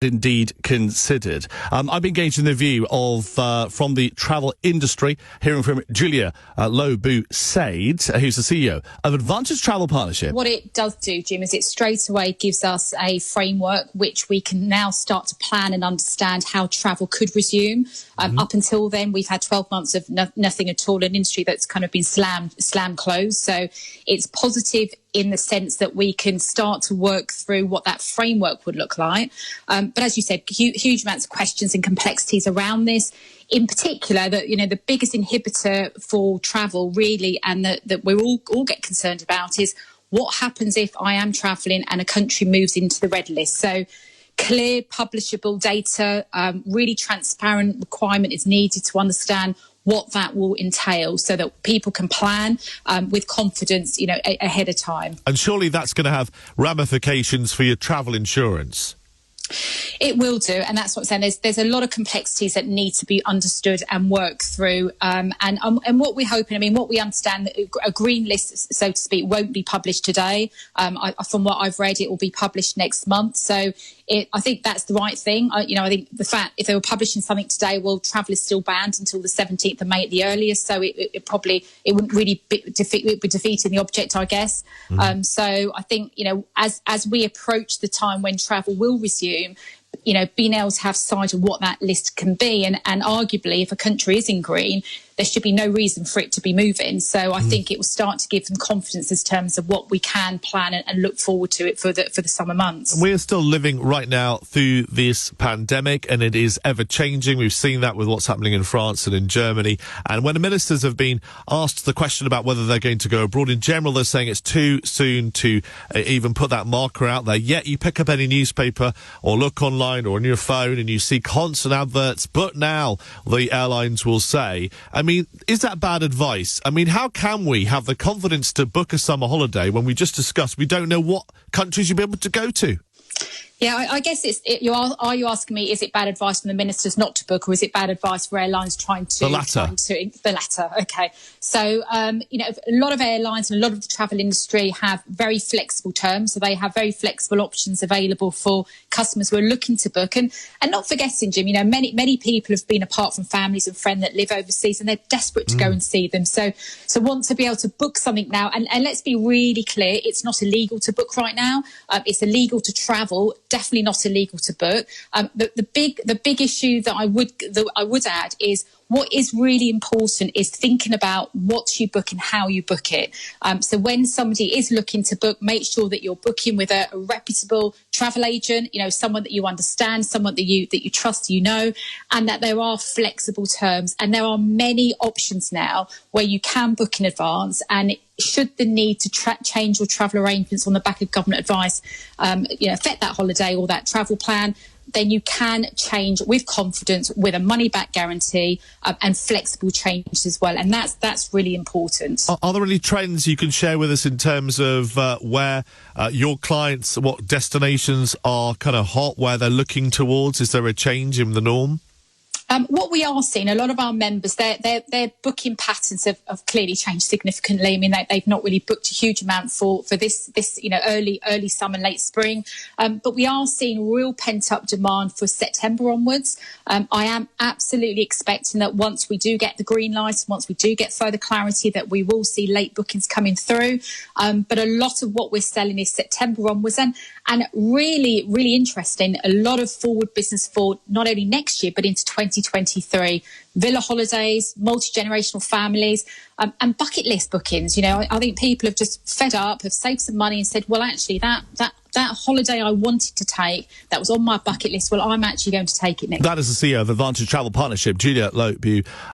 indeed considered. I've engaged in the view of from the travel industry, hearing from Julia Lo Bue-Said, who's the CEO of Advantage Travel Partnership. What it does do, Jim, is it straight away gives us a framework which we can now start to plan and understand how travel could resume. Up until then, we've had 12 months of nothing at all, an industry that's kind of been slam closed. So it's positive in the sense that we can start to work through what that framework would look like. But as you said, huge amounts of questions and complexities around this. In particular, that the biggest inhibitor for travel really, and that we all get concerned about, is what happens if I am travelling and a country moves into the red list. So clear, publishable data, really transparent requirement is needed to understand what that will entail so that people can plan with confidence, ahead of time. And surely that's going to have ramifications for your travel insurance. It will do, and that's what I'm saying. There's a lot of complexities that need to be understood and worked through. And what we're hoping, what we understand, that a green list, so to speak, won't be published today. From what I've read, it will be published next month. So I think that's the right thing. I think the fact if they were publishing something today, well, travel is still banned until the 17th of May at the earliest. So it wouldn't really be defeating the object, I guess. So I think as we approach the time when travel will resume, being able to have sight of what that list can be, and arguably, if a country is in green, there should be no reason for it to be moving. So I think it will start to give them confidence in terms of what we can plan and look forward to it for the summer months. We're still living right now through this pandemic, and it is ever changing. We've seen that with what's happening in France and in Germany. And when the ministers have been asked the question about whether they're going to go abroad, in general, they're saying it's too soon to even put that marker out there. Yet you pick up any newspaper or look online or on your phone and you see constant adverts, but now the airlines will say, is that bad advice? How can we have the confidence to book a summer holiday when we just discussed we don't know what countries you'll be able to go to? Yeah, I guess are you asking me, is it bad advice from the ministers not to book, or is it bad advice for airlines trying to... The latter. The latter, okay. So, a lot of airlines and a lot of the travel industry have very flexible terms. So they have very flexible options available for customers who are looking to book. And not forgetting, Jim, many people have been apart from families and friends that live overseas, and they're desperate to go and see them. So want to be able to book something now. And let's be really clear, it's not illegal to book right now. It's illegal to travel, definitely not illegal to book. The big issue that I would add is what is really important is thinking about what you book and how you book it. So when somebody is looking to book, make sure that you're booking with a reputable travel agent, someone that you understand, someone that you trust, and that there are flexible terms. And there are many options now where you can book in advance, and should the need to change your travel arrangements on the back of government advice affect that holiday or that travel plan, then you can change with confidence, with a money-back guarantee, and flexible changes as well. And that's really important. Are there any trends you can share with us in terms of where your clients, what destinations are kind of hot, where they're looking towards? Is there a change in the norm? What we are seeing, a lot of our members, their booking patterns have clearly changed significantly. They've not really booked a huge amount for this early summer, late spring. But we are seeing real pent-up demand for September onwards. I am absolutely expecting that once we do get the green light, once we do get further clarity, that we will see late bookings coming through. But a lot of what we're selling is September onwards. And really, really interesting, a lot of forward business for not only next year, but into 2023. Villa holidays, multi-generational families, and bucket list bookings. I think people have just fed up, have saved some money and said, well, actually, that holiday I wanted to take, that was on my bucket list, well, I'm actually going to take it next. That is the CEO of Advantage Travel Partnership, Julia Lo Bue.